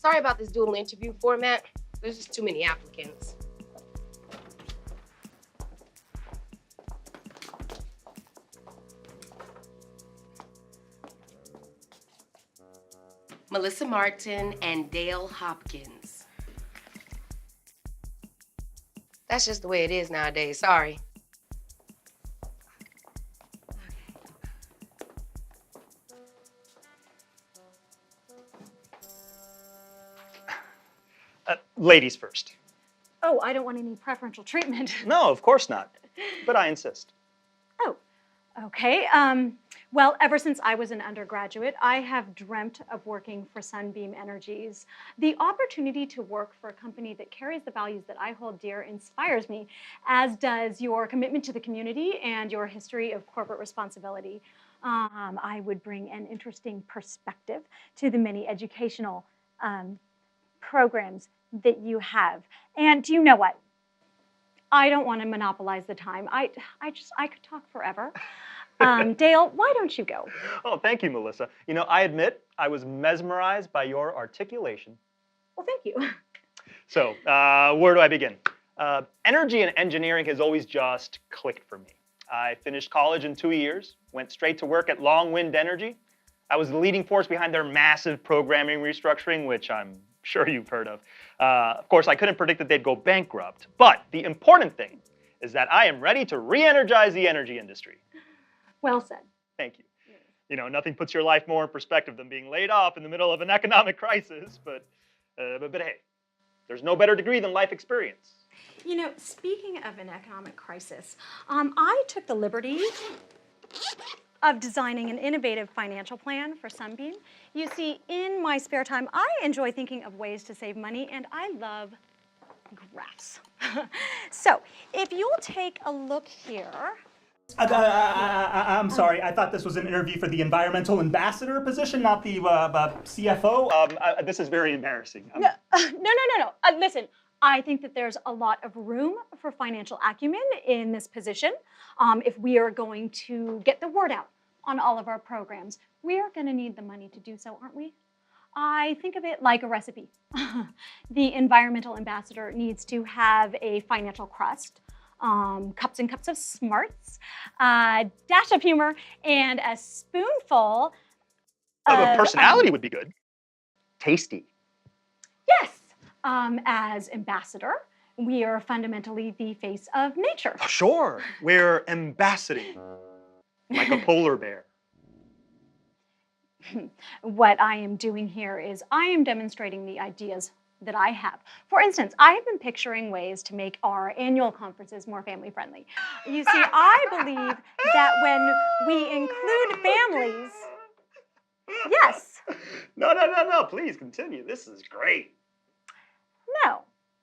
Sorry about this dual interview format. There's just too many applicants. Melissa Martin and Dale Hopkins. That's just the way it is nowadays, sorry. Ladies first. Oh, I don't want any preferential treatment. No, of course not. But I insist. Oh, okay. Well, ever since I was an undergraduate, I have dreamt of working for Sunbeam Energies. The opportunity to work for a company that carries the values that I hold dear inspires me, as does your commitment to the community and your history of corporate responsibility. I would bring an interesting perspective to the many educational programs that you have. And do you know what? I don't want to monopolize the time. I could talk forever. Dale, why don't you go? Oh, thank you, Melissa. You know, I admit I was mesmerized by your articulation. Well, thank you. So, where do I begin? Energy and engineering has always just clicked for me. I finished college in 2 years, went straight to work at Long Wind Energy. I was the leading force behind their massive programming restructuring, which I'm sure you've heard of. Of course, I couldn't predict that they'd go bankrupt. But the important thing is that I am ready to re-energize the energy industry. Well said. Thank you. You know, nothing puts your life more in perspective than being laid off in the middle of an economic crisis. But hey, there's no better degree than life experience. You know, speaking of an economic crisis, I took the liberty of designing an innovative financial plan for Sunbeam. You see, in my spare time, I enjoy thinking of ways to save money, and I love graphs. So, if you'll take a look here. I'm sorry, I thought this was an interview for the environmental ambassador position, not the CFO. This is very embarrassing. No. Listen, I think that there's a lot of room for financial acumen in this position. If we are going to get the word out on all of our programs, we are going to need the money to do so, aren't we? I think of it like a recipe. The environmental ambassador needs to have a financial crust, cups and cups of smarts, a dash of humor, and a spoonful of personality would be good. Tasty. Yes. As ambassador, we are fundamentally the face of nature. Oh, sure, we're ambassading, like a polar bear. What I am doing here is I am demonstrating the ideas that I have. For instance, I have been picturing ways to make our annual conferences more family friendly. You see, I believe that when we include families, yes. No, please continue. This is great.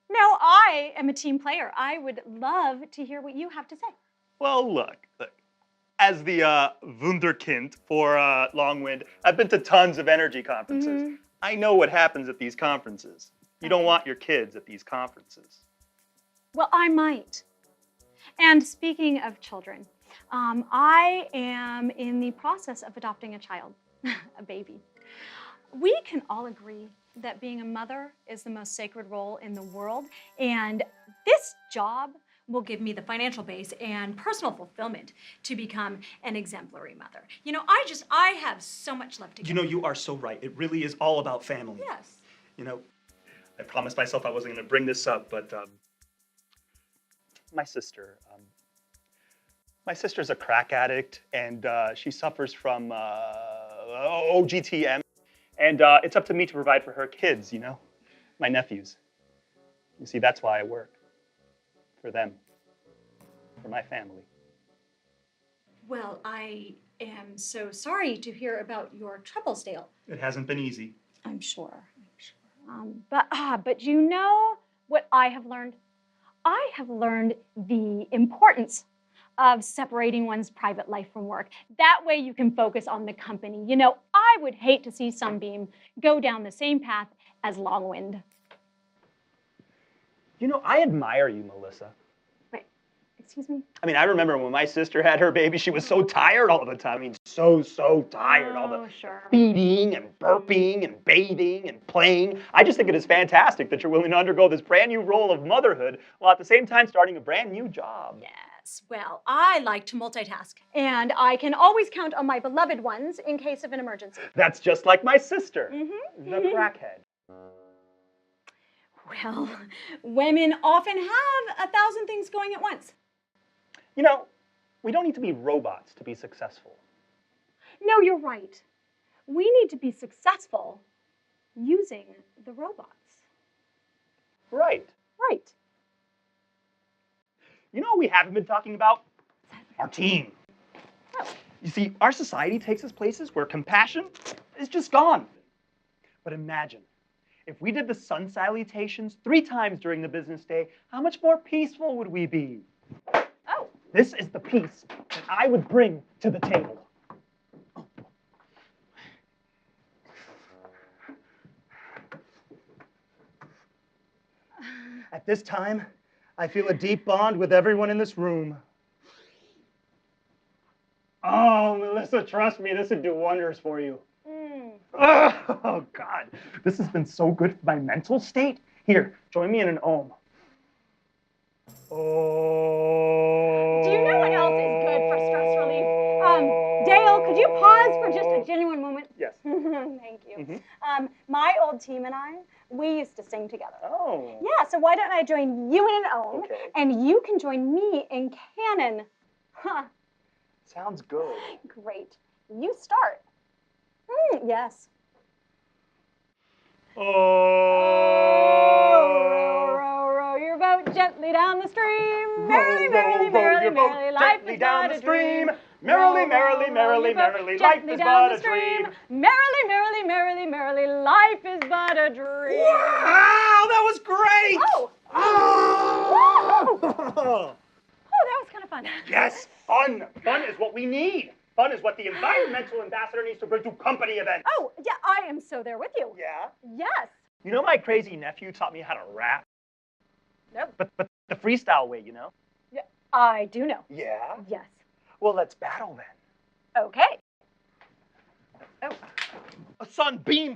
No, I am a team player. I would love to hear what you have to say. Well, look. As the Wunderkind for Long Wind, I've been to tons of energy conferences. Mm-hmm. I know what happens at these conferences. You don't want your kids at these conferences. Well, I might. And speaking of children, I am in the process of adopting a child, a baby. We can all agree that being a mother is the most sacred role in the world, and this job will give me the financial base and personal fulfillment to become an exemplary mother. You know, I have so much left to give. You know, you are so right. It really is all about family. Yes. You know, I promised myself I wasn't going to bring this up, but my sister's a crack addict, and she suffers from OGTM, and it's up to me to provide for her kids, you know, my nephews. You see, that's why I work. For them, for my family. Well, I am so sorry to hear about your troubles, Dale. It hasn't been easy. I'm sure. But you know what I have learned? I have learned the importance of separating one's private life from work. That way you can focus on the company. You know, I would hate to see Sunbeam go down the same path as Long Wind. You know, I admire you, Melissa. Wait, Excuse me? I mean, I remember when my sister had her baby, she was so tired all the time. I mean, so tired. All the Oh, sure. feeding and burping and bathing and playing. I just think it is fantastic that you're willing to undergo this brand new role of motherhood while at the same time starting a brand new job. Yes, well, I like to multitask, and I can always count on my beloved ones in case of an emergency. That's just like my sister, the crackhead. Well, women often have 1,000 things going at once. You know, we don't need to be robots to be successful. No, you're right. We need to be successful using the robots. Right. Right. You know what we haven't been talking about? Our team. Oh. You see, our society takes us places where compassion is just gone. But imagine, if we did the sun salutations 3 times during the business day, how much more peaceful would we be? Oh. This is the peace that I would bring to the table. At this time, I feel a deep bond with everyone in this room. Oh, Melissa, trust me, this would do wonders for you. Mm. Oh, God. This has been so good for my mental state. Here, join me in an ohm. Oh. Do you know what else is good for stress relief? Dale, could you pause for just a genuine moment? Yes. Thank you. Mm-hmm. My old team and I, we used to sing together. Oh. Yeah, so why don't I join you in an ohm, Okay. and you can join me in canon. Huh, Sounds good. great. You start. Yes. Oh. Row, row, row your boat gently down the stream. Merrily, Row, merrily, row, merrily, your boat merrily, life gently is down but the a dream. stream. Merrily, Row, merrily, row, merrily, your boat merrily, life gently is down but the a stream. dream. Merrily, merrily, merrily, merrily, life is but a dream. Wow, that was great! Oh! Oh! Oh, that was kind of fun. Yes, fun. Fun is what we need. Fun is what the environmental ambassador needs to bring to company events. Oh, yeah, I am so there with you. Yeah? Yes. You know my crazy nephew taught me how to rap? Nope. But the freestyle way, you know? Yeah, I do know. Yeah? Yes. Well, let's battle then. Okay. Oh. Sunbeam,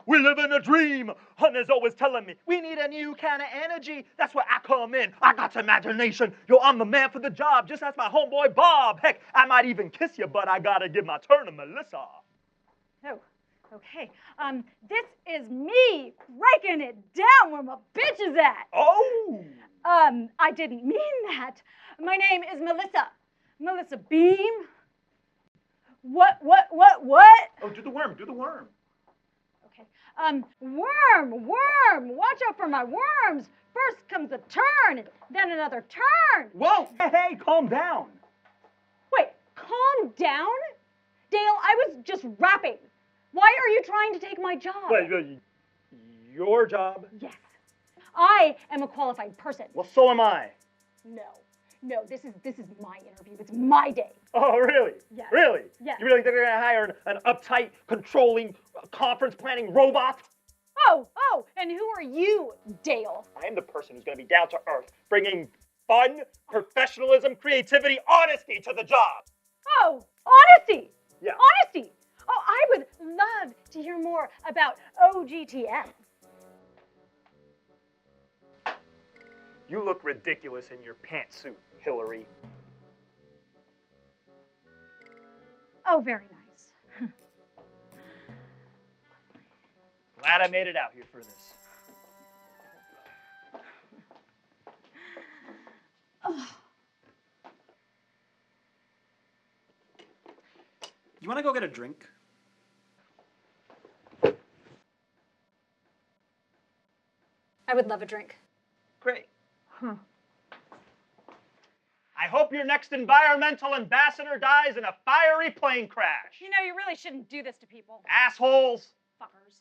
we live in a dream. Hunter's always telling me, we need a new kind of energy. That's where I come in. I got imagination. Yo, I'm the man for the job. Just ask my homeboy Bob. Heck, I might even kiss you, but I gotta give my turn to Melissa. Oh. Okay. This is me breaking it down where my bitch is at. Oh! I didn't mean that. My name is Melissa. Melissa Beam. What? Oh, do the worm, do the worm. Okay. Worm. Watch out for my worms. First comes a turn, then another turn. Whoa! Hey, calm down. Wait, calm down? Dale, I was just rapping. Why are you trying to take my job? Wait, your job? Yes. I am a qualified person. Well, so am I. No, this is my interview. It's my day. Oh, really? Yes. Really? Yes. You really think they're gonna hire an uptight, controlling, conference planning robot? Oh, and who are you, Dale? I am the person who's gonna be down to earth, bringing fun, professionalism, creativity, honesty to the job. Oh, honesty. Yeah. Honesty. Oh, I would love to hear more about OGTM. You look ridiculous in your pantsuit, Hillary. Oh, very nice. Glad I made it out here for this. You want to go get a drink? I would love a drink. Great. I hope your next environmental ambassador dies in a fiery plane crash. You know, you really shouldn't do this to people. Assholes. Fuckers.